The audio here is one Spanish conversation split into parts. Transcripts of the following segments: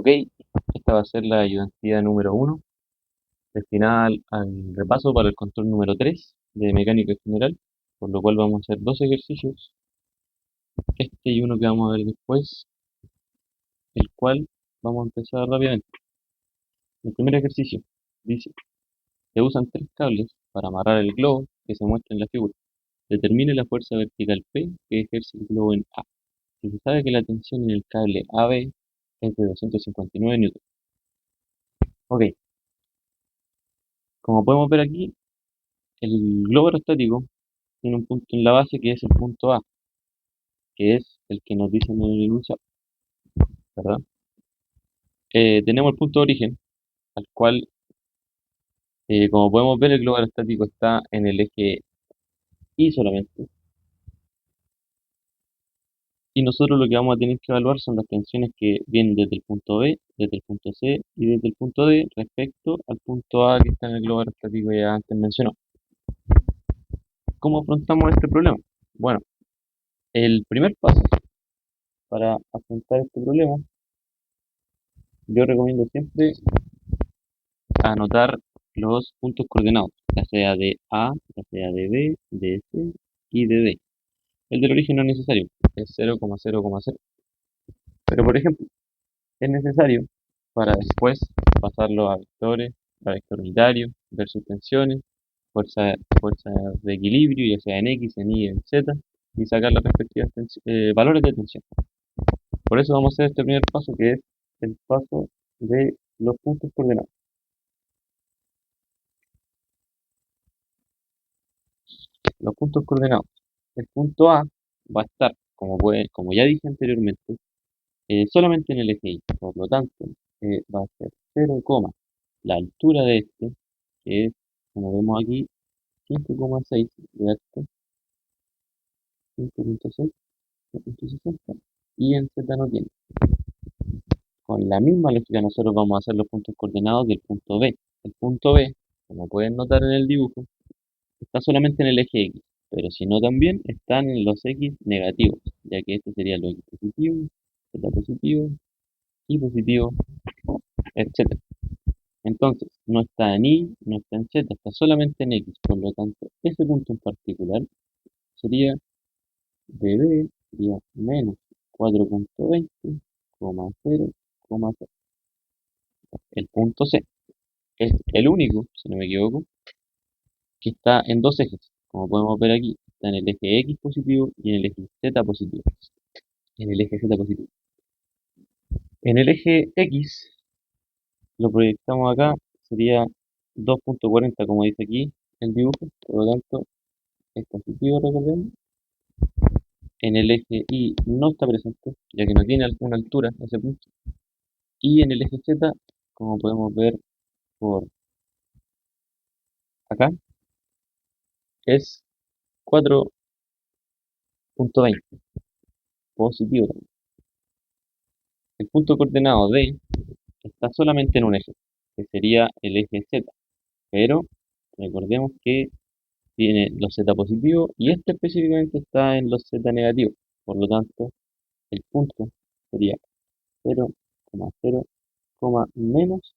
Ok, esta va a ser la ayudantía número 1, destinada al repaso para el control número 3 de mecánica general, por lo cual vamos a hacer dos ejercicios, este y uno que vamos a ver después, el cual vamos a empezar rápidamente. El primer ejercicio dice, se usan tres cables para amarrar el globo que se muestra en la figura. Determine la fuerza vertical P que ejerce el globo en A. Si se sabe que la tensión en el cable AB es de 259 newton. Ok, como podemos ver aquí, el globo aerostático tiene un punto en la base que es el punto A, que es el que nos dicen en el enunciado, ¿verdad? Tenemos el punto de origen, al cual, como podemos ver, el globo aerostático está en el eje Y solamente, y nosotros lo que vamos a tener que evaluar son las tensiones que vienen desde el punto B, desde el punto C y desde el punto D respecto al punto A que está en el globo aerostático ya antes mencionado. ¿Cómo afrontamos este problema? Bueno, el primer paso para afrontar este problema, yo recomiendo siempre anotar los puntos coordenados, ya sea de A, ya sea de B, de C y de D. El del origen no es necesario, es 0,0,0. Pero por ejemplo, es necesario para después pasarlo a vectores, a vector unitario, ver sus tensiones, fuerza de equilibrio, ya sea en X, en Y, en Z, y sacar las respectivas valores de tensión. Por eso vamos a hacer este primer paso, que es el paso de los puntos coordenados. Los puntos coordenados. El punto A va a estar, como ya dije anteriormente, solamente en el eje Y. Por lo tanto, va a ser 0, la altura de este, que es, como vemos aquí, 5,6 de alto, 5,6, 5,60, y en Z no tiene. Con la misma lógica nosotros vamos a hacer los puntos coordenados del punto B. El punto B, como pueden notar en el dibujo, está solamente en el eje X, pero si no también están en los X negativos, ya que este sería los X positivos, Z positivo, Y positivo, etc. Entonces, no está en Y, no está en Z, está solamente en X, por lo tanto, ese punto en particular sería de B, sería menos 4,20, 0,0. El punto C es el único, si no me equivoco, que está en dos ejes, como podemos ver aquí, está en el eje X positivo y en el eje Z positivo. En el eje Z positivo. En el eje X lo proyectamos acá, sería 2,40 como dice aquí el dibujo, por lo tanto es positivo, recordemos. En el eje Y no está presente, ya que no tiene alguna altura ese punto. Y en el eje Z, como podemos ver por acá, es 4,20, positivo también. El punto coordenado D está solamente en un eje, que sería el eje Z, pero recordemos que tiene los Z positivos y este específicamente está en los Z negativos. Por lo tanto, el punto sería 0,0, menos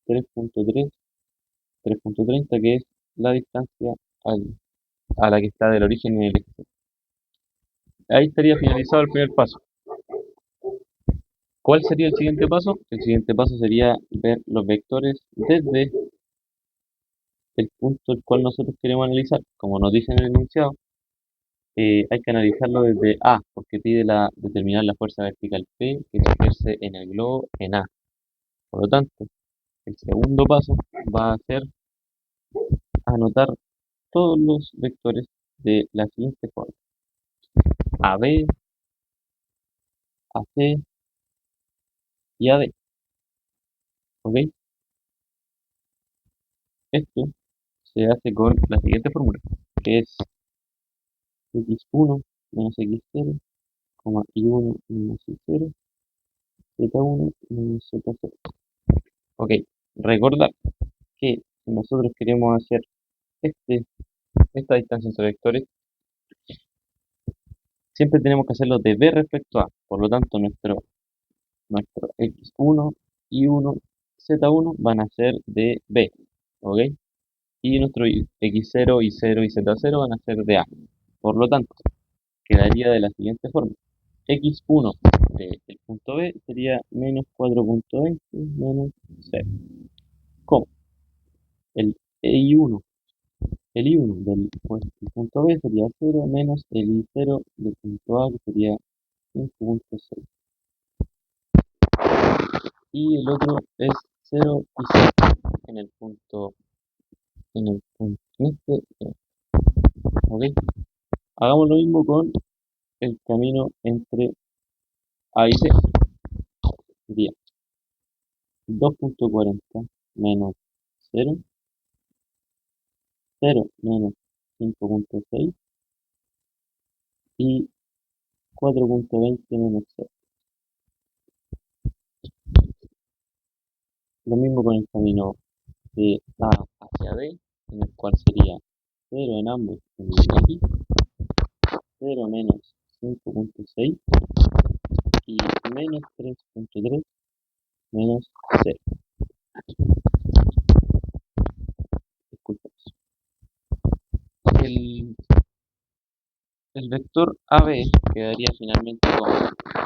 3,3, 3,30, que es la distancia a la que está del origen en el eje Z. Ahí estaría finalizado el primer paso. ¿Cuál sería el siguiente paso? El siguiente paso sería ver los vectores desde el punto el cual nosotros queremos analizar. Como nos dice en el enunciado, hay que analizarlo desde A, porque pide determinar la fuerza vertical P que se ejerce en el globo en A. Por lo tanto, el segundo paso va a ser anotar todos los vectores de la siguiente forma: AB, AC y AD. ¿Ok? Esto se hace con la siguiente fórmula, que es x1 menos x0, y1 menos y0, z1 menos z0. Ok, recordar que si nosotros queremos hacer este, esta distancia entre vectores, siempre tenemos que hacerlo de B respecto a. Por lo tanto, nuestro nuestro x1 y 1, z1 van a ser de B, ¿ok? Y nuestro x0 y 0 y z0 van a ser de A. Por lo tanto, quedaría de la siguiente forma. X1 del punto B sería menos 4.20 menos 0. ¿Cómo? El I1, el I1 del punto B sería 0 menos el I0 del punto A, que sería 5.6. Y el otro es 0 y 0 en el punto, ¿ok? Hagamos lo mismo con el camino entre A y C. Sería 2.40 menos 0, 0 menos 5.6 y 4.20 menos 0. Lo mismo con el camino de A hacia B, en el cual sería 0 en ambos en X, 0 menos 5.6 y menos 3.3 menos 0. Disculpen. El, el vector AB quedaría finalmente como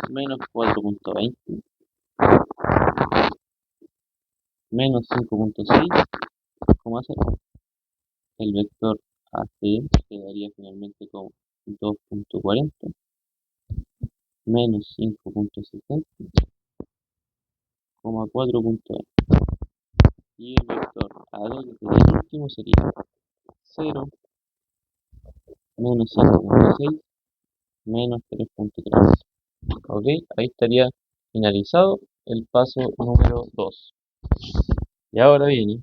menos 4.20 menos 5.6, el vector AC quedaría finalmente como 2.40 menos 5.60, 4.20. Y el vector AD, que sería el último, sería 0 menos 5.6 menos 3.3. Ok, ahí estaría finalizado el paso número 2. Y ahora viene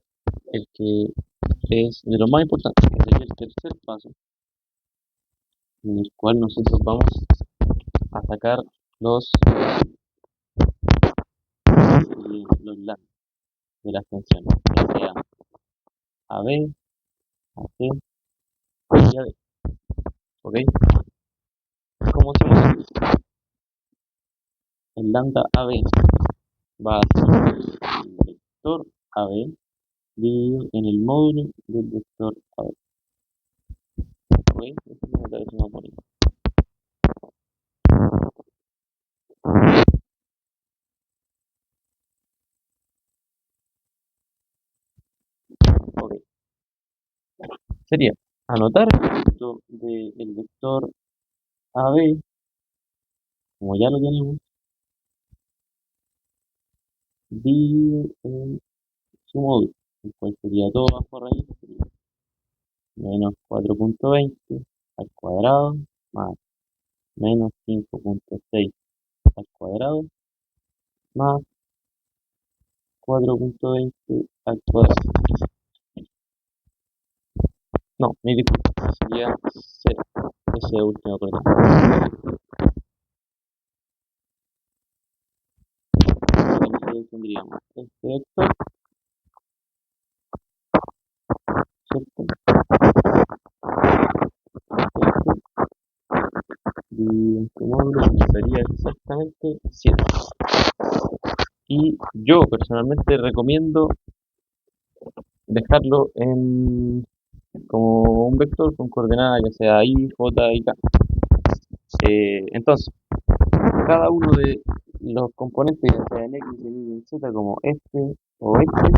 el que es de lo más importante, que sería el tercer paso, en el cual nosotros vamos a sacar los lambda de las tensiones, ya sea AB, AC y AD. ¿Ok? ¿Cómo hacemos esto? El lambda AB va a ser el vector AB dividido en el módulo del vector AB. ¿Ok? Esta es una tabla más bonita. Ok. Sería anotar el producto del vector AB, como ya lo tenemos, dividido en su módulo, el cual sería todo bajo raíz, sería menos 4.20 al cuadrado más menos 5.6 al cuadrado más 4.20 al cuadrado. No, mi disculpa, sería 0, ese último, perdón. Entonces tendríamos este vector, ¿cierto? Y en su módulo sería exactamente 7. Y yo personalmente recomiendo dejarlo como un vector con coordenadas ya sea i, j y k. Entonces, cada uno de los componentes, ya sea en x, en y, en z, como este o este,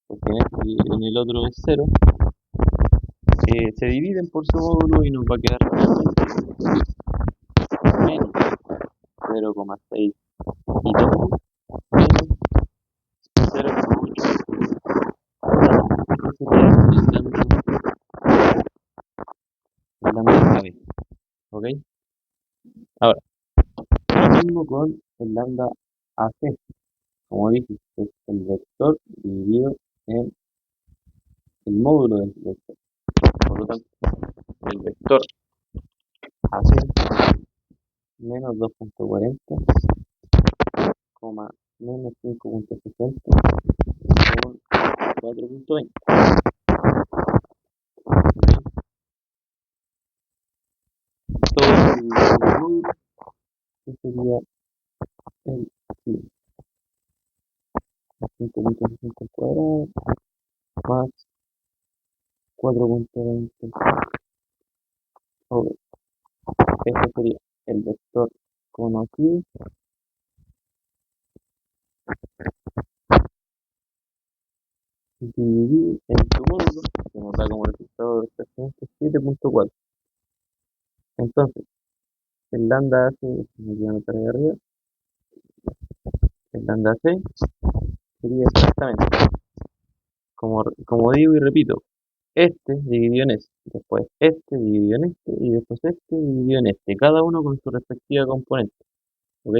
porque en el otro es 0, se dividen por su módulo y nos va a quedar menos 0,6 y 2 menos 0,8. Ese sería el lambda AB. ¿Ok? Ahora, lo mismo con el lambda AC. Como dije, es el vector dividido en el módulo del vector. Por lo tanto, el vector AC menos 2.40, menos 5.60 con 4.20. Todo el módulo, que sería el 5.60 al cuadrado más 4.20 sobre este sería el vector conocido dividido en su módulo, que nos da como resultado exactamente 7.4. Entonces, el lambda AC, me voy a anotar ahí arriba, el lambda C sería exactamente, como digo y repito, este dividido en este, después este dividido en este, y después este dividido en este, cada uno con su respectiva componente, ¿ok?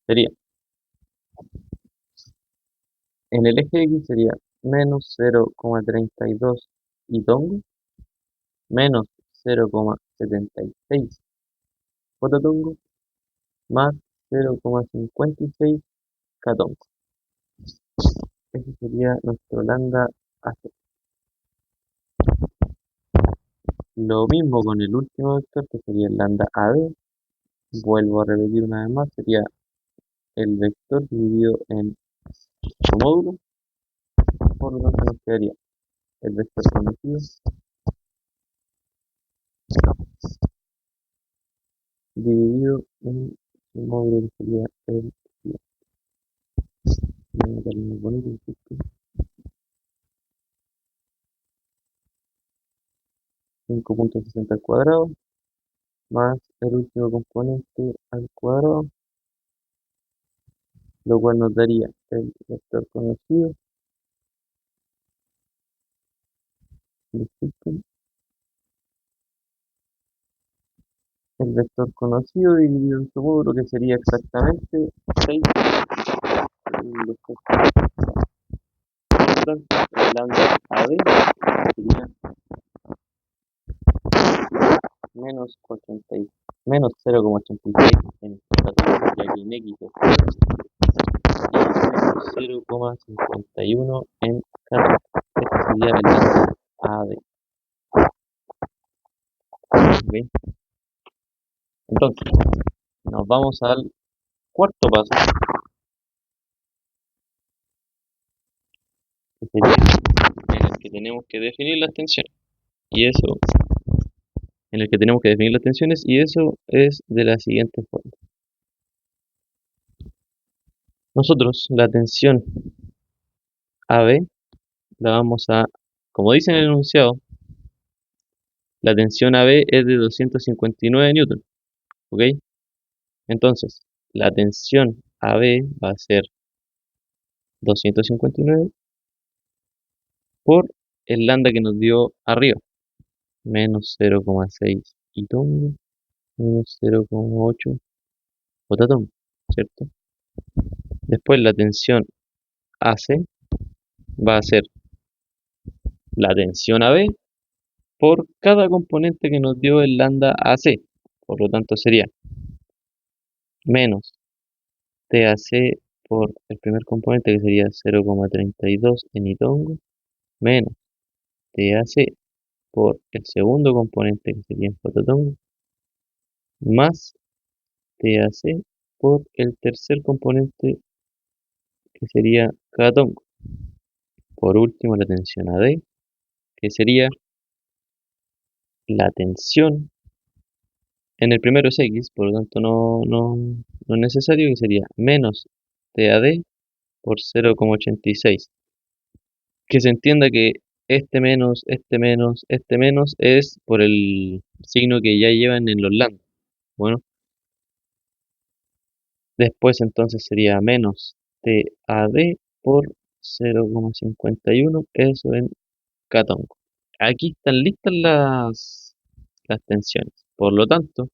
Sería, en el eje X sería menos 0,32 y tongo, menos 0,76 fototongo, más 0,56 catongo. Ese sería nuestro lambda AC. Lo mismo con el último vector, que sería el lambda AB. Vuelvo a repetir una vez más, sería el vector dividido en su módulo. Por lo tanto, nos quedaría el vector conocido dividido en su módulo, que sería el 5.60 al cuadrado, más el último componente al cuadrado, lo cual nos daría el vector conocido, disculpen, el vector conocido dividido en su módulo, que sería exactamente 6. El vector, por lo tanto, el lambda AB sería menos 0,86 en catorce, ya que en X es 0, y menos 0,51 en 14. Este sería el lambda AB. ¿Ok? Entonces, nos vamos al cuarto paso, que sería en el que tenemos que definir las tensiones. Y eso, en el que tenemos que definir las tensiones, y eso es de la siguiente forma. Nosotros la tensión AB la vamos a, como dice en el enunciado, la tensión AB es de 259 newton, ¿ok? Entonces, la tensión AB va a ser 259 por el lambda que nos dio arriba, menos 0,6 y tongo, menos 0,8 otatón, ¿cierto? Después la tensión AC va a ser la tensión AB por cada componente que nos dio el lambda AC. Por lo tanto sería menos TAC por el primer componente, que sería 0,32 en itongo, menos TAC por el segundo componente, que sería en fototongo, más TAC por el tercer componente, que sería catongo. Por último, la tensión AD, que sería la tensión, en el primero es X, por lo tanto no es necesario, que sería menos TAD por 0,86. Que se entienda que este menos es por el signo que ya llevan en los lambda. Bueno, después entonces sería menos TAD por 0,51, eso en catongo. Aquí están listas las tensiones. Por lo tanto,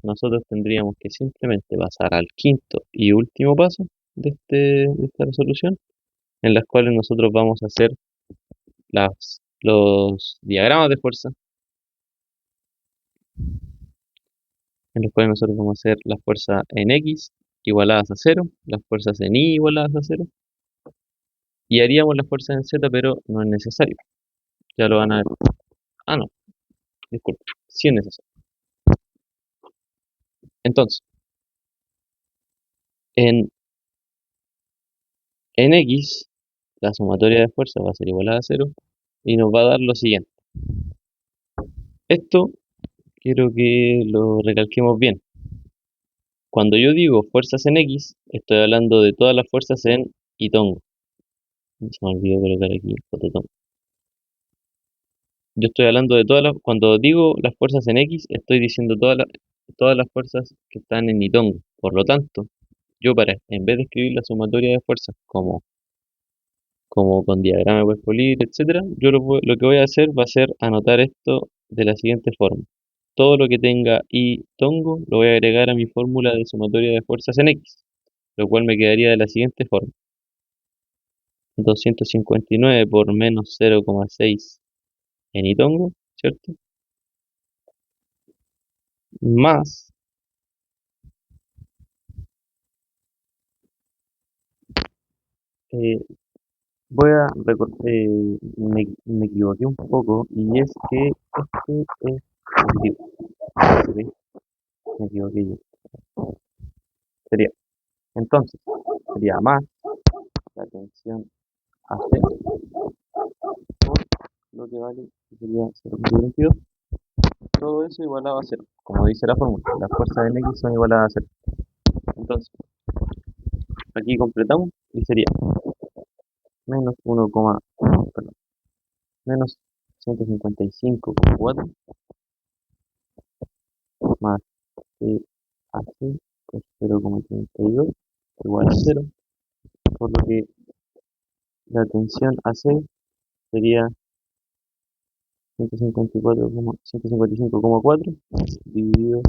nosotros tendríamos que simplemente pasar al quinto y último paso de esta resolución, en las cuales nosotros vamos a hacer los diagramas de fuerza, en los cuales nosotros vamos a hacer las fuerzas en X igualadas a 0, las fuerzas en Y igualadas a 0, y haríamos las fuerzas en Z, pero no es necesario. Ya lo van a ver. Ah, no, disculpe, sí es necesario. Entonces, en, en X la sumatoria de fuerzas va a ser igual a cero y nos va a dar lo siguiente. Esto quiero que lo recalquemos bien. Cuando yo digo fuerzas en X, estoy hablando de todas las fuerzas en y tongo. Se me olvidó colocar aquí fototón. Yo estoy hablando de cuando digo las fuerzas en X, estoy diciendo todas las fuerzas que están en Itongo. Por lo tanto, en vez de escribir la sumatoria de fuerzas como con diagrama de cuerpo libre, etcétera, yo lo que voy a hacer va a ser anotar esto de la siguiente forma. Todo lo que tenga I tongo lo voy a agregar a mi fórmula de sumatoria de fuerzas en X, lo cual me quedaría de la siguiente forma. 259 por menos 0,6 en Itongo, ¿cierto? Más, eh, me equivoqué un poco y es que este es positivo. ¿Ok? Me equivoqué yo. Sería, entonces, sería más la tensión AC por lo que vale, que sería 0,22. Todo eso igualado a cero, como dice la fórmula. Las fuerzas en X son igualadas a cero. Entonces, aquí completamos y sería menos 1, perdón, menos 155,4 más C AC por 0,32 igual a cero, por lo que la tensión AC sería 155,4 dividido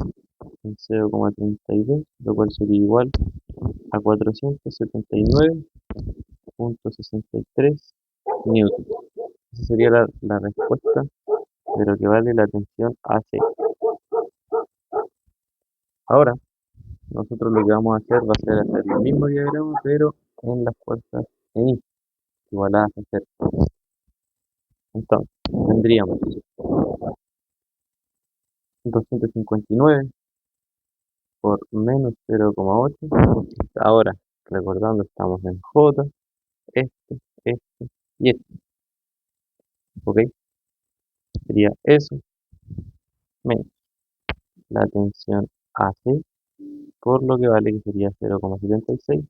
en 0,32, lo cual sería igual a 479,63 newton. Esa sería la respuesta de lo que vale la tensión AC. Ahora, nosotros lo que vamos a hacer va a ser hacer el mismo diagrama, pero en las fuerzas en I, igualadas a cero. Entonces, tendríamos 259 por menos 0,8. Ahora, recordando, estamos en J, este y este. ¿Ok? Sería eso menos la tensión AC por lo que vale que sería 0,76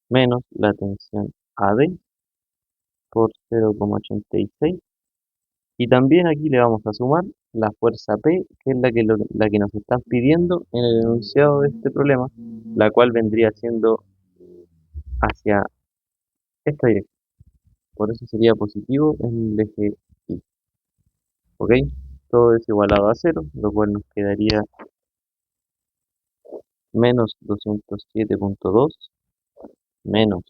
menos la tensión AD por 0,86 y también aquí le vamos a sumar la fuerza P, que es la que nos están pidiendo en el enunciado de este problema, la cual vendría siendo hacia esta dirección. Por eso sería positivo en el eje Y. ¿Ok? Todo es igualado a cero, lo cual nos quedaría menos 207,2 menos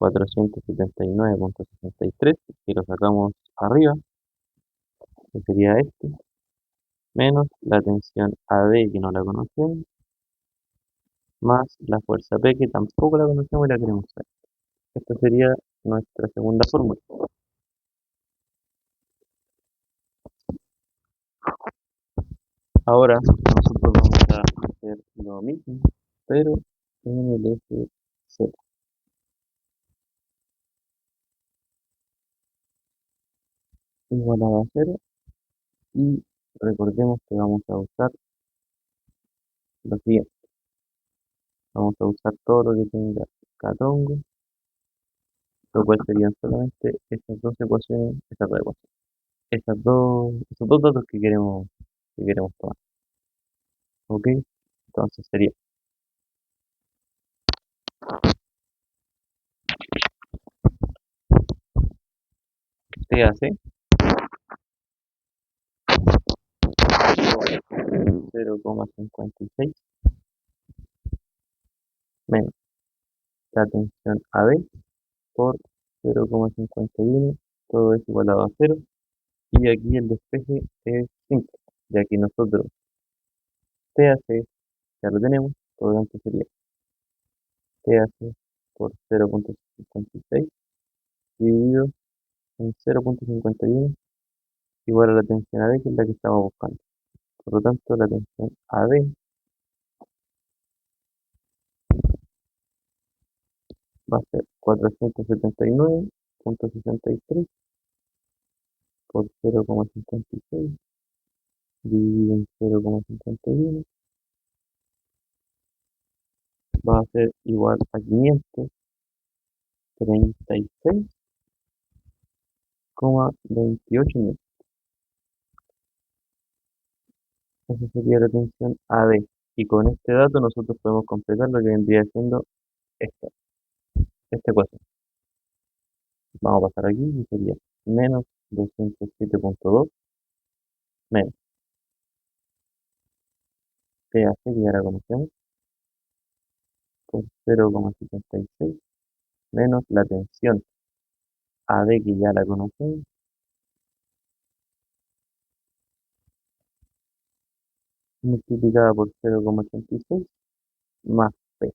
479,63, que lo sacamos arriba, que sería este, menos la tensión AD, que no la conocemos, más la fuerza P, que tampoco la conocemos y la queremos saber. Esta sería nuestra segunda fórmula. Ahora nosotros vamos a hacer lo mismo, pero en el eje Z. Igualado a cero y recordemos que vamos a usar lo siguiente. Vamos a usar todo lo que tenga catongo, lo cual serían solamente estas dos ecuaciones, esos dos datos que queremos tomar. ¿Ok? Entonces sería TAC 0,56 menos la tensión AD por 0,51, todo es igualado a cero, y aquí el despeje es simple, ya que nosotros TAC ya lo tenemos, por lo tanto sería TAC por 0,56 dividido en 0,51 igual a la tensión AD, que es la que estamos buscando. Por lo tanto, la tensión AD va a ser 479,63 por 0,56 dividido en 0,51 va a ser igual a 536,28 newtons. Esa sería la tensión AD. Y con este dato nosotros podemos completar lo que vendría siendo esta, esta ecuación. Vamos a pasar aquí y sería menos 207,2 menos PAC, que ya la conocemos, por 0,76 menos la tensión AD, que ya la conocemos, multiplicada por 0,86 más P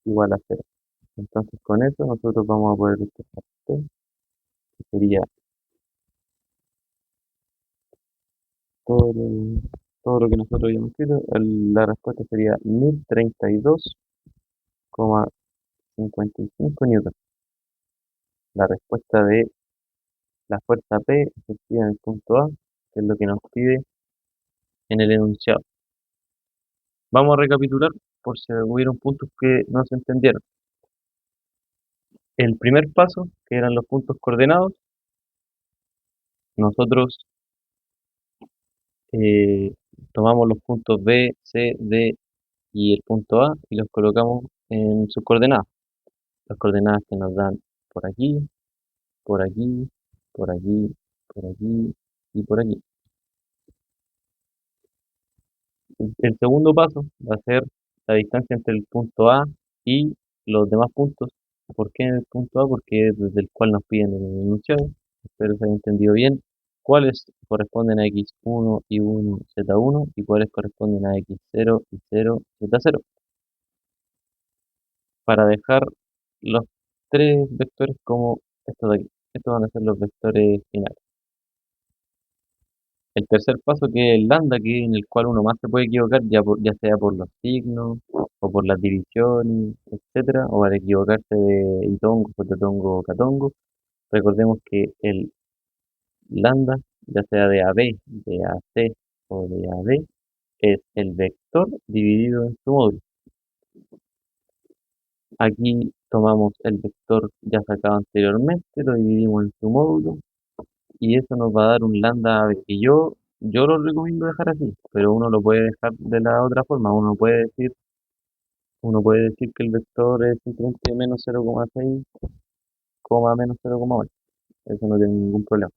igual a 0. Entonces con eso nosotros vamos a poder despejar P, que sería todo lo, todo lo que nosotros habíamos escrito. La respuesta sería 1032,55 newtons. La respuesta de la fuerza P ejercida en el punto A, que es lo que nos pide en el enunciado. Vamos a recapitular por si hubieron puntos que no se entendieron. El primer paso, que eran los puntos coordenados, nosotros eh, tomamos los puntos B, C, D y el punto A y los colocamos en sus coordenadas. Las coordenadas que nos dan por aquí, por aquí, por aquí, por aquí y por aquí. El segundo paso va a ser la distancia entre el punto A y los demás puntos. ¿Por qué en el punto A? Porque es desde el cual nos piden el enunciado. Espero se haya entendido bien cuáles corresponden a x1 y 1 z1 y cuáles corresponden a x0 y 0 z0. Para dejar los tres vectores como estos de aquí. Estos van a ser los vectores finales. El tercer paso, que es el lambda, que es en el cual uno más se puede equivocar, ya sea por los signos, o por las divisiones, etcétera, o al equivocarse de itongo, fototongo o catongo. Recordemos que el lambda, ya sea de AB, de AC o de AD, es el vector dividido en su módulo. Aquí tomamos el vector ya sacado anteriormente, lo dividimos en su módulo y eso nos va a dar un lambda AB. Y yo lo recomiendo dejar así, pero uno lo puede dejar de la otra forma. Uno puede decir que el vector es simplemente menos 0,6, menos 0,8. Eso no tiene ningún problema.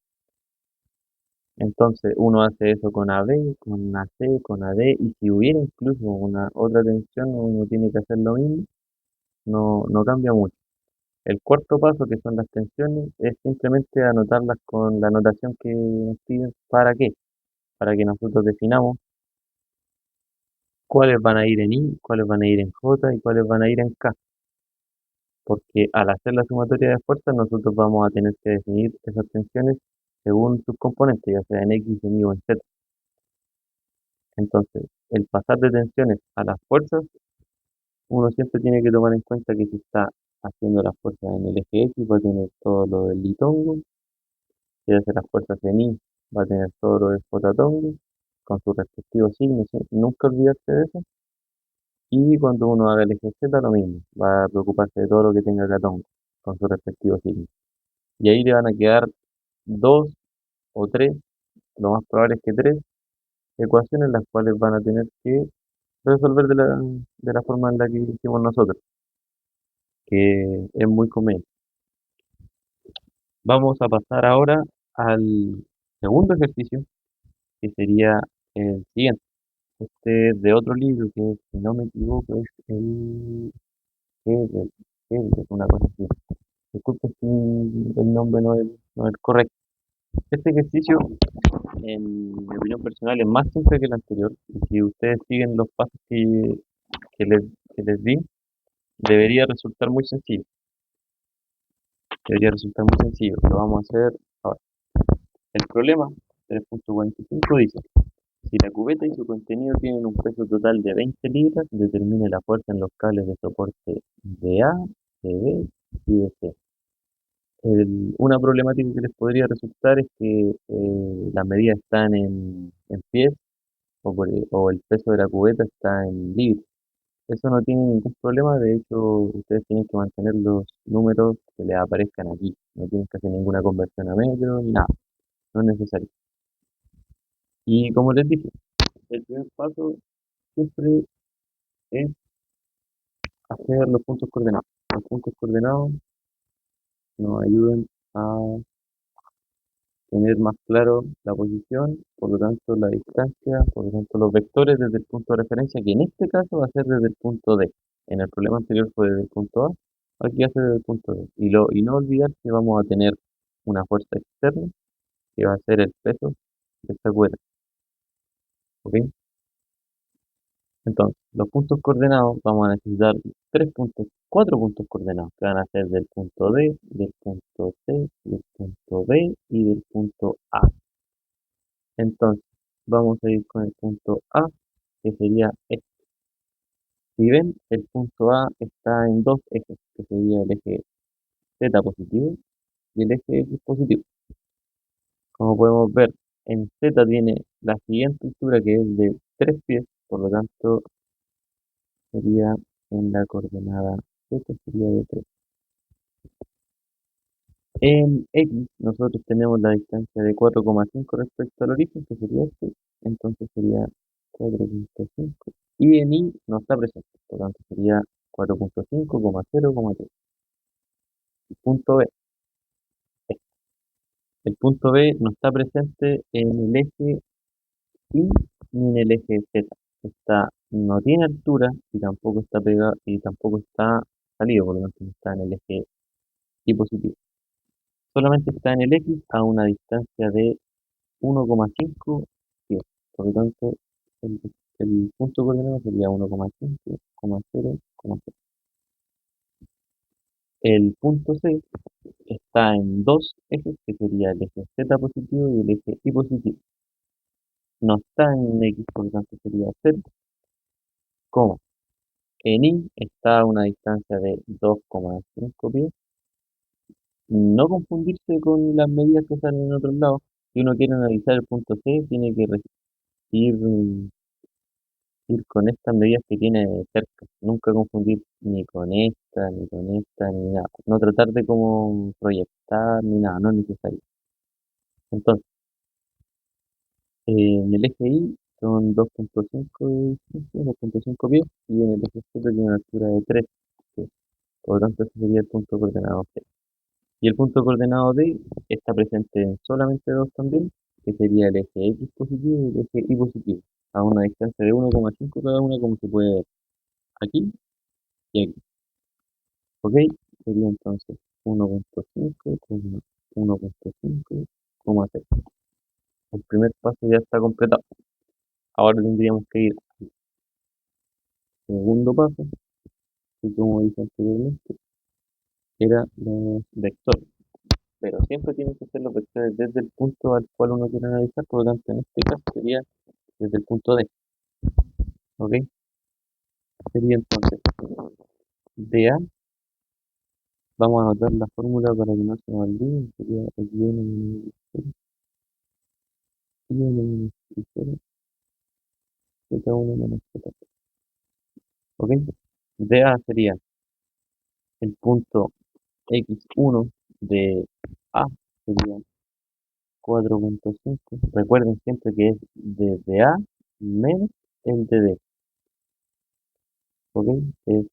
Entonces uno hace eso con AB, con AC, con AD, y si hubiera incluso una otra tensión, uno tiene que hacer lo mismo, no cambia mucho. El cuarto paso, que son las tensiones, es simplemente anotarlas con la notación que nos piden. ¿Para qué? Para que nosotros definamos cuáles van a ir en I, cuáles van a ir en J y cuáles van a ir en K. Porque al hacer la sumatoria de fuerzas, nosotros vamos a tener que definir esas tensiones según sus componentes, ya sea en X, en Y o en Z. Entonces, el pasar de tensiones a las fuerzas, uno siempre tiene que tomar en cuenta que si está haciendo las fuerzas en el eje X, va a tener todo lo del litongo. Si hace las fuerzas en Y, va a tener todo lo del fotatongo, con sus respectivos signos, ¿sí? Nunca olvidarse de eso. Y cuando uno haga el eje Z, lo mismo. Va a preocuparse de todo lo que tenga catongo, con sus respectivos signos. Y ahí le van a quedar dos o tres, lo más probable es que tres, ecuaciones las cuales van a tener que resolver de la forma en la que hicimos nosotros, que es muy conveniente. Vamos a pasar ahora al segundo ejercicio, que sería el siguiente. Este es de otro libro que, si no me equivoco, es el Hebel, Hebel, una cosa así. Disculpe si el nombre no es correcto. Este ejercicio, en mi opinión personal, es más simple que el anterior. Y si ustedes siguen los pasos que les, que les di, debería resultar muy sencillo. Debería resultar muy sencillo. Lo vamos a hacer ahora. El problema 3.45 dice: si la cubeta y su contenido tienen un peso total de 20 libras, determine la fuerza en los cables de soporte de A, de B y de C. Una problemática que les podría resultar es que las medidas están en pies o el peso de la cubeta está en libras. Eso no tiene ningún problema, de hecho ustedes tienen que mantener los números que les aparezcan aquí. No tienen que hacer ninguna conversión a metros ni nada, no es necesario. Y como les dije, el primer paso siempre es hacer los puntos coordenados. Los puntos coordenados nos ayudan a tener más claro la posición, por lo tanto la distancia, por lo tanto los vectores desde el punto de referencia, que en este caso va a ser desde el punto D. En el problema anterior fue desde el punto A, aquí va a ser desde el punto D. Y no olvidar que vamos a tener una fuerza externa, que va a ser el peso de esta cuerda. ¿Ok? Entonces, los puntos coordenados vamos a necesitar cuatro puntos coordenados, que van a ser del punto D, del punto C, del punto B y del punto A. Entonces, vamos a ir con el punto A, que sería este. Si ven, el punto A está en dos ejes, que sería el eje Z positivo y el eje X positivo. Como podemos ver, en Z tiene la siguiente altura que es de 3 pies, por lo tanto sería en la coordenada Z sería de 3. En X nosotros tenemos la distancia de 4,5 respecto al origen, que sería este, entonces sería 4,5. Y en Y no está presente, por lo tanto sería 4,5, 0,3. El punto B. El punto B no está presente en el eje Y ni en el eje Z. No tiene altura y tampoco está pegado y tampoco está salido, por lo tanto no está en el eje Y positivo. Solamente está en el X a una distancia de 1,5 pies. Por lo tanto, el, el punto coordenado sería 1,5, 0,0. El punto C está en dos ejes, que sería el eje Z positivo y el eje Y positivo. No está en X, por lo tanto sería 0, coma. En Y está a una distancia de 2,5 pies. No confundirse con las medidas que salen en otros lados. Si uno quiere analizar el punto C, tiene que ir, ir con estas medidas que tiene cerca. Nunca confundir ni con esta, ni con esta, ni nada. No tratar de como proyectar, ni nada, no es necesario. Entonces, en el eje Y son 2,5 de distancia, 2,5 pies, y en el eje Z tiene una altura de 3 pies. Por lo tanto, ese sería el punto coordenado C. Y el punto coordenado D está presente en solamente dos también, que sería el eje X positivo y el eje Y positivo, a una distancia de 1,5 cada una, como se puede ver aquí y aquí. ¿Ok? Sería entonces 1,5, 1,5, 0. El primer paso ya está completado. Ahora tendríamos que ir al segundo paso, que como dije anteriormente, era los vectores. Pero siempre tienen que ser los vectores desde el punto al cual uno quiere analizar, por lo tanto en este caso sería desde el punto D. ¿Ok? Sería entonces dA, vamos a anotar la fórmula para que no se nos olvide, sería x1 menos x0, y1 menos y0, z1 menos z0. ¿Ok? dA sería el punto x1 de A, sería 4,5. Recuerden siempre que es desde A menos el de D. ¿Ok? Es,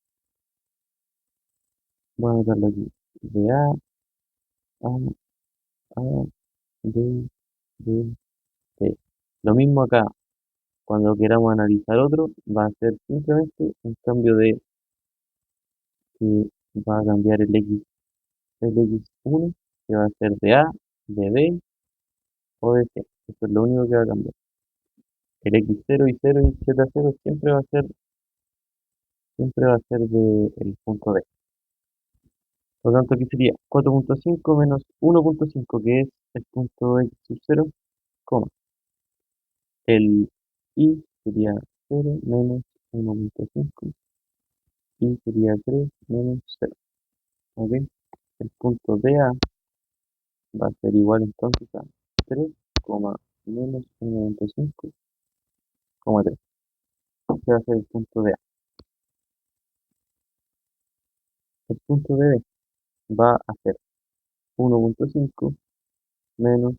voy a anotarlo aquí. De A, D, D, D. Lo mismo acá, cuando queramos analizar otro, va a ser simplemente un cambio de que va a cambiar el X1, que va a ser de A, de B o de C. Eso es lo único que va a cambiar. El X0 y 0 y Z0 siempre va a ser del punto D. Por lo tanto, aquí sería 4,5 menos 1,5, que es el punto X sub 0, coma. El Y sería 0 menos 1,5 y sería 3 menos 0. ¿Ok? el punto DA va a ser igual entonces a 3, menos 1.5,3. Este va a ser el punto DA. El punto DB va a ser 1.5 menos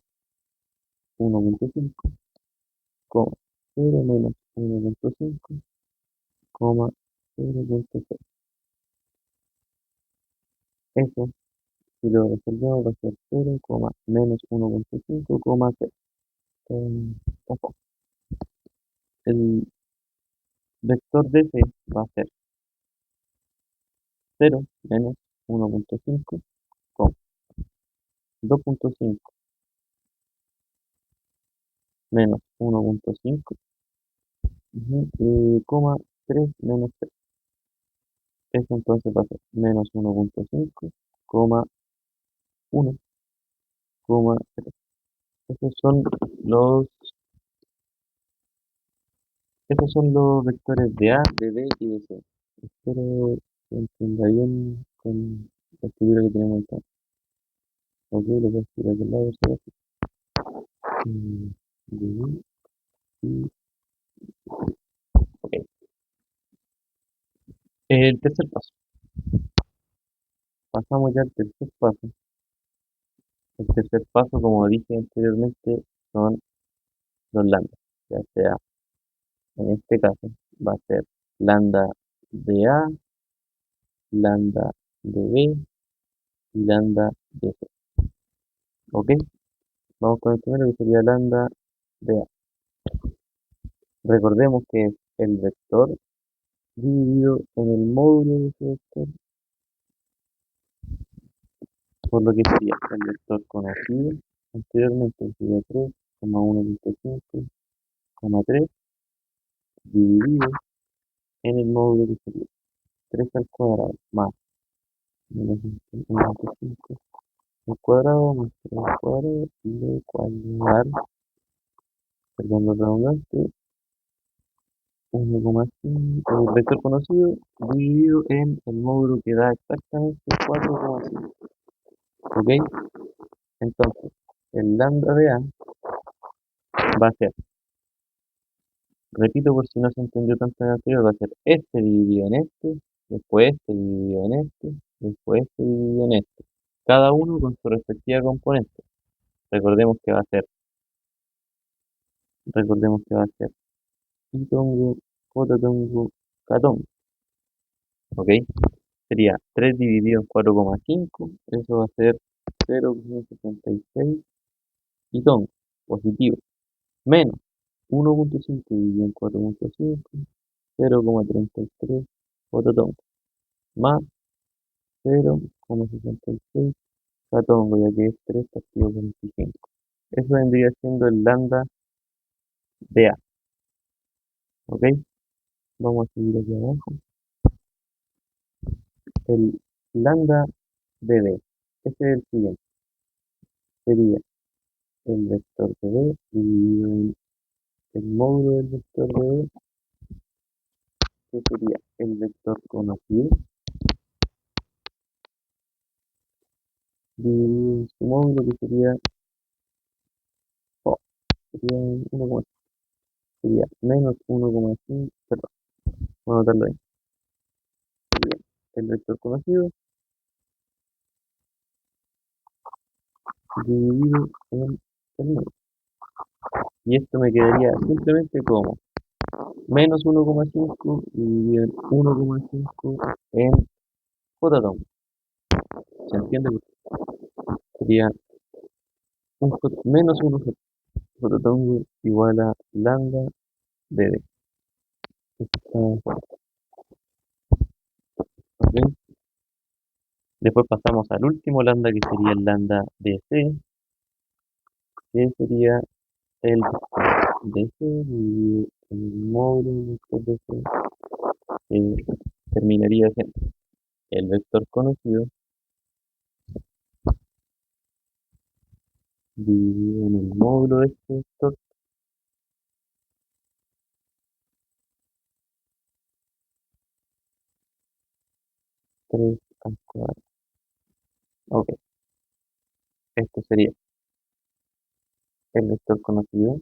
1.5, 0 menos 1.5, 0.6. Eso, si lo resolvemos, va a ser 0, menos 1.5, 0. Ojo. El vector de C va a ser 0 menos 1.5, 2.5 menos 1.5, y 3 menos 3. Eso entonces va a ser menos 1.5, 1, 3. Esos son los, esos son los vectores de A, de B y de C. Espero que entienda bien con la escritura que tenemos acá. Ok, lo voy a escribir aquí al lado, ¿sí? De B y ok. El tercer paso. Pasamos ya al tercer paso. El tercer paso, como dije anteriormente, son los lambda. Ya sea, en este caso, va a ser lambda de A, lambda de B y lambda de C. ¿Ok? Vamos con el primero que sería lambda de A. Recordemos que es el vector dividido en el módulo de ese vector, por lo que sería el vector conocido anteriormente, sería 3,1.5,3 dividido en el módulo que sería 3 al cuadrado más menos 1.5 al cuadrado más 3 al cuadrado igual, perdón lo redundante, 1,5, el vector conocido dividido en el módulo que da exactamente 4,5. ¿Ok? Entonces, el lambda de A va a ser, repito por si no se entendió tanto en el anterior, va a ser este dividido en este, después este dividido en este, después este dividido en este. Cada uno con su respectiva componente. Recordemos que va a ser, recordemos que va a ser itongo, cototongo, catongo. ¿Ok? Sería 3 dividido en 4,5, eso va a ser 0,76 itongo, positivo, menos 1.5 dividido en 4,5, 0,33 fototongo, más 0,66 catongo, ya que es 3 partido por 25. Eso vendría siendo el lambda de A. ¿Ok? Vamos a seguir aquí abajo. El lambda de B. Este es el siguiente. Sería el vector de B dividido en el módulo del vector de B, que sería el vector conocido, dividido en su módulo, que sería, oh, sería 1,5, sería menos 1,5, perdón, vamos a anotarlo ahí. Sería el vector conocido dividido en el módulo. Y esto me quedaría simplemente como menos 1,5 dividido en 1,5 en fototongo. ¿Se entiende? Sería menos 1 fototongo igual a lambda de D. ¿Ok? Después pasamos al último lambda, que sería el lambda de C, que sería el de C dividido en el módulo de C, que terminaría siendo el vector conocido dividido en el módulo de este vector, 3 al cuadrado. Esto sería el vector conocido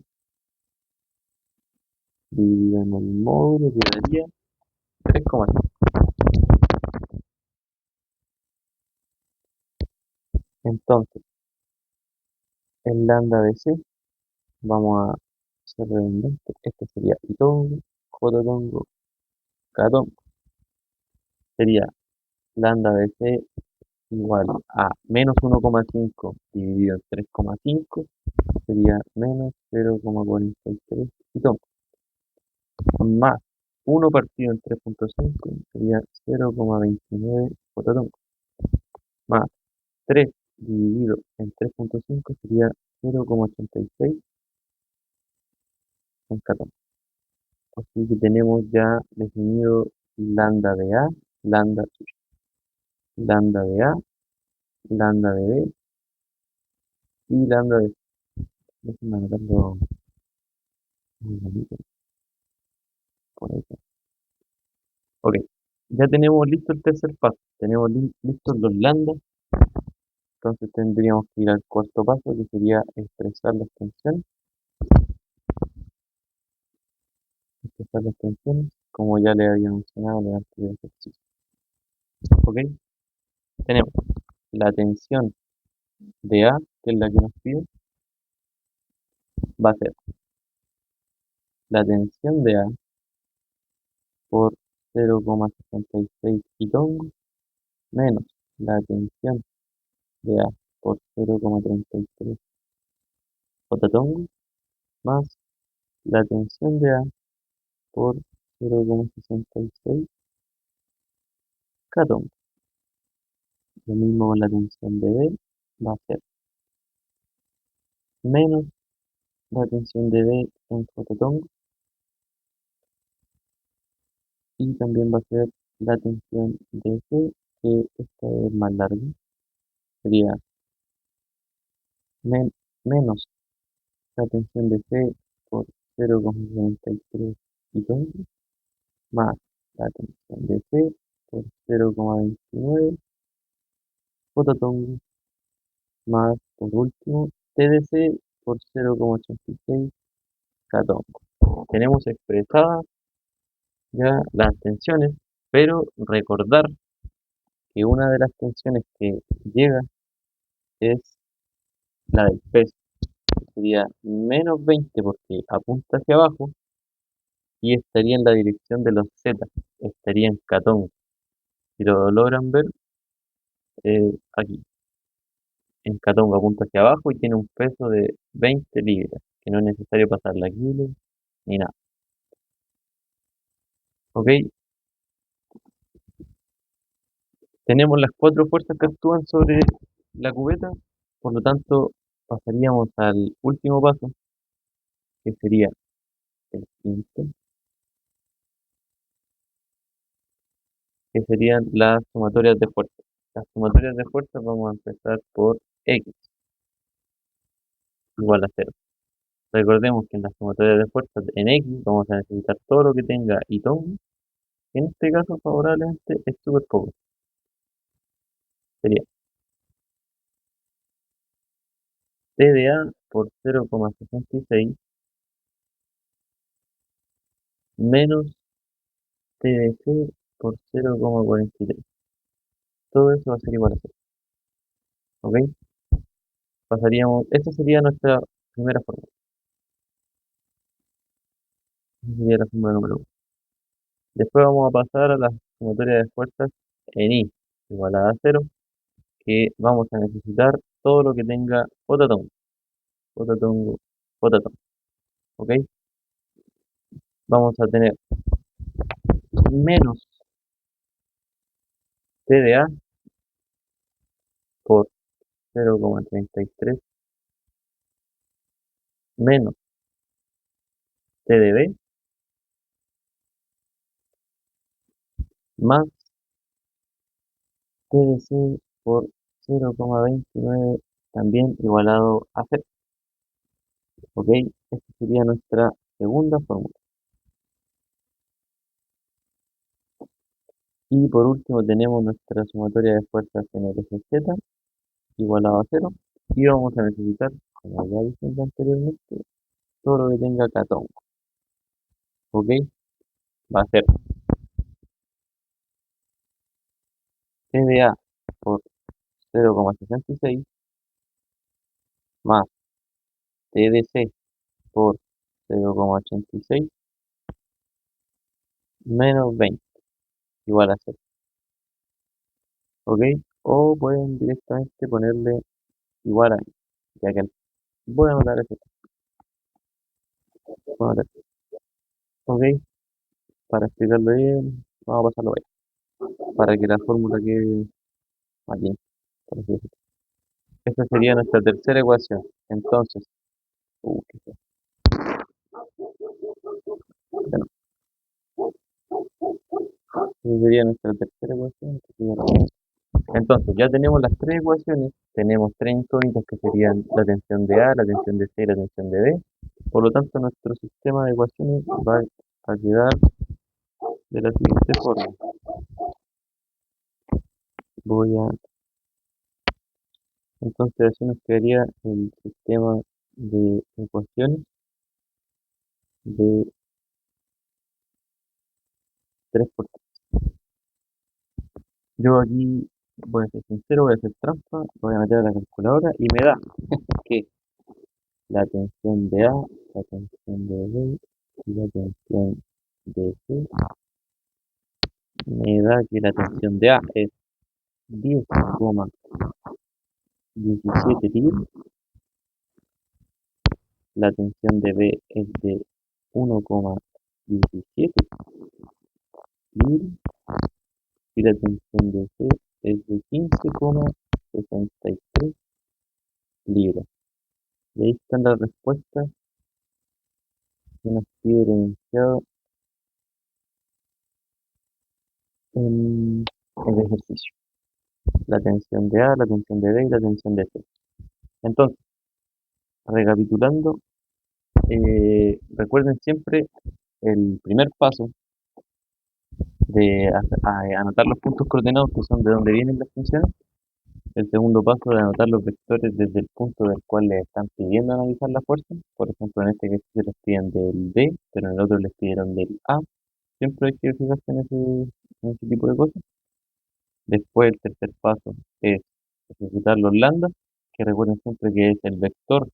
dividido en el módulo que daría 3,5. Entonces, el lambda de C, vamos a ser redundante, este sería I tongo, J tongo, K tongo. Sería lambda de C igual a menos 1,5 dividido en 3,5 sería menos 0,43 y tongo, más 1 partido en 3,5 sería 0,29 fototongo, más 3 dividido en 3,5 sería 0,86 en catón. Así que tenemos ya definido lambda de A, lambda, lambda de A, lambda de B y lambda de C. Déjenme anotarlo muy bonito por ahí. Ok, ya tenemos listo el tercer paso. Tenemos listos los lambda. Entonces tendríamos que ir al cuarto paso, que sería expresar las tensiones. Expresar las tensiones, como ya le había mencionado en el anterior ejercicio. Ok, tenemos la tensión de A, que es la que nos pide, va a ser la tensión de A por 0,66 quitongo menos la tensión de A por 0,33 otatongo más la tensión de A por 0,66 catongo. Lo mismo con la tensión de B, va a ser menos la tensión de B en fototongo y también va a ser la tensión de C, que esta es más larga, sería menos la tensión de C por 0,93 quitongo más la tensión de C por 0,29 fototongo más, por último, TDC por 0,86 catongo. Tenemos expresadas ya las tensiones, pero recordar que una de las tensiones que llega es la del peso, que sería menos 20 porque apunta hacia abajo y estaría en la dirección de los Z, estaría en catongo. Si lo logran ver, aquí, en catongo apunta hacia abajo y tiene un peso de 20 libras, que no es necesario pasar la kilo ni nada. ¿Ok? Tenemos las cuatro fuerzas que actúan sobre la cubeta, por lo tanto pasaríamos al último paso, que sería el quinto, que serían las sumatorias de fuerzas. Las sumatorias de fuerzas vamos a empezar por X igual a cero. Recordemos que en las sumatorias de fuerzas en X vamos a necesitar todo lo que tenga y todo, que en este caso favorablemente es súper poco. Sería T de A por 0,66 menos T de C por 0,43. Todo eso va a ser igual a cero. ¿Ok? Pasaríamos, esta sería nuestra primera fórmula. Esa sería la fórmula número uno. Después vamos a pasar a la sumatoria de fuerzas en I igualada a cero, que vamos a necesitar todo lo que tenga fototongo, fototongo, fototongo. ¿Ok? Vamos a tener menos T de A por 0,33 menos T de B más T de C por 0,29 también igualado a cero. ¿Ok? Esta sería nuestra segunda fórmula. Y por último tenemos nuestra sumatoria de fuerzas en el eje Z igualado a cero. Y vamos a necesitar, como ya dijimos anteriormente, todo lo que tenga catón. ¿Ok? Va a ser TdA por 0,66 más TdC por 0,86 menos 20 igual a 0. ¿Ok? O pueden directamente ponerle igual a 20, ya que voy a anotar eso. Voy a anotar, ¿ok? Para explicarlo bien, vamos a pasarlo ahí, para que la fórmula quede aquí, por así decirlo. Esta sería nuestra tercera ecuación. Entonces, qué feo. Bueno, esta sería nuestra tercera ecuación. Entonces, ya tenemos las tres ecuaciones, tenemos tres incógnitas que serían la tensión de A, la tensión de C y la tensión de B. Por lo tanto, nuestro sistema de ecuaciones va a quedar de la siguiente forma. Voy a, entonces así nos quedaría el sistema de ecuaciones de 3 por 3. Yo aquí voy a ser sincero, voy a hacer trampa, voy a meter a la calculadora y me da que la tensión de A, la tensión de B y la tensión de C me da que la tensión de A es 10,17 libras, la tensión de B es de 1,17 libras y la tensión de C es de 15,63 libras. Y ahí están las respuestas que nos pide el enunciado en el ejercicio. La tensión de A, la tensión de B y la tensión de C. Entonces, recapitulando, recuerden siempre el primer paso de anotar los puntos coordenados que son de donde vienen las funciones. El segundo paso de anotar los vectores desde el punto del cual les están pidiendo analizar la fuerza. Por ejemplo, en este ejercicio les piden del D, pero en el otro les pidieron del A. Siempre hay que fijarse en ese tipo de cosas. Después, el tercer paso es ejecutar los lambdas, que recuerden siempre que es el vector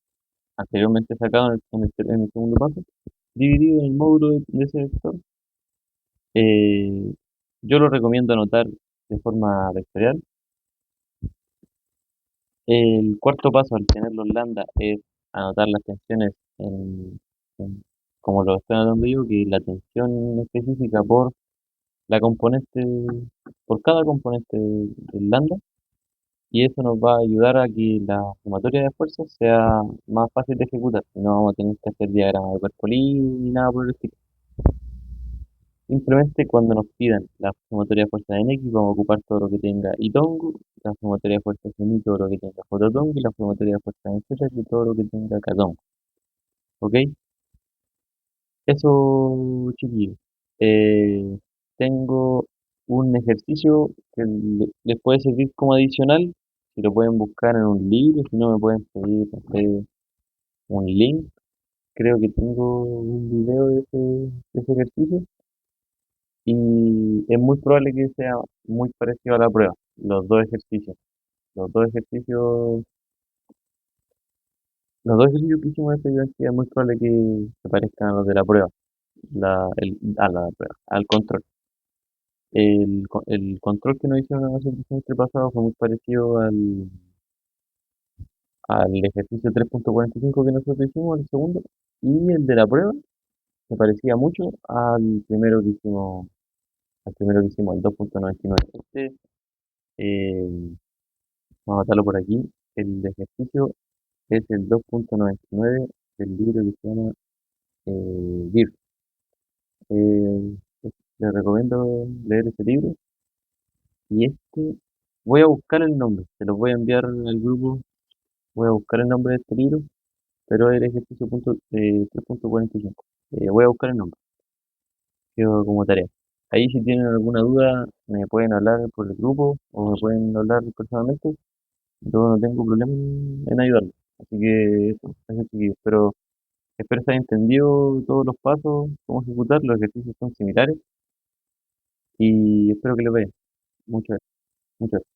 anteriormente sacado en el segundo paso, dividido en el módulo de ese vector. Eh, yo lo recomiendo anotar de forma vectorial. El cuarto paso al tener los lambda es anotar las tensiones como lo estoy anotando yo, que la tensión específica la componente, por cada componente del lambda, y eso nos va a ayudar a que la sumatoria de fuerzas sea más fácil de ejecutar. No vamos a tener que hacer diagrama de cuerpo libre ni nada por el estilo. Simplemente cuando nos pidan la sumatoria de fuerzas en X, vamos a ocupar todo lo que tenga Y tongo, la sumatoria de fuerzas en Y, todo lo que tenga J tongo, y la sumatoria de fuerzas en Z, y todo lo que tenga K tongo. ¿Ok? Eso, chiquillos. Eh, tengo un ejercicio que les puede servir como adicional. Si lo pueden buscar en un libro, si no me pueden pedir, no sé, un link. Creo que tengo un video de ese ejercicio y es muy probable que sea muy parecido a la prueba, los dos ejercicios. Los dos ejercicios, los dos ejercicios que hicimos en esta universidad es muy probable que se parezcan a los de la prueba, a la prueba, al control. El control que nos hicieron en el semestre pasado fue muy parecido al ejercicio 3,45 que nosotros hicimos, el segundo, y el de la prueba se parecía mucho al 2,99. Eh, vamos a anotarlo por aquí. El ejercicio es el 2,99 del libro que se llama DIR. Eh, Les recomiendo leer ese libro. Y voy a buscar el nombre, se los voy a enviar al grupo. Voy a buscar el nombre de este libro, pero es el ejercicio 3,45. Voy a buscar el nombre, quedo como tarea. Ahí si tienen alguna duda me pueden hablar por el grupo o me pueden hablar personalmente Yo no tengo problema en ayudarlo. Así que eso, chiquillos. Espero que hayan entendido todos los pasos, cómo ejecutar, los ejercicios son similares y espero que les vaya. Muchas gracias. Muchas gracias.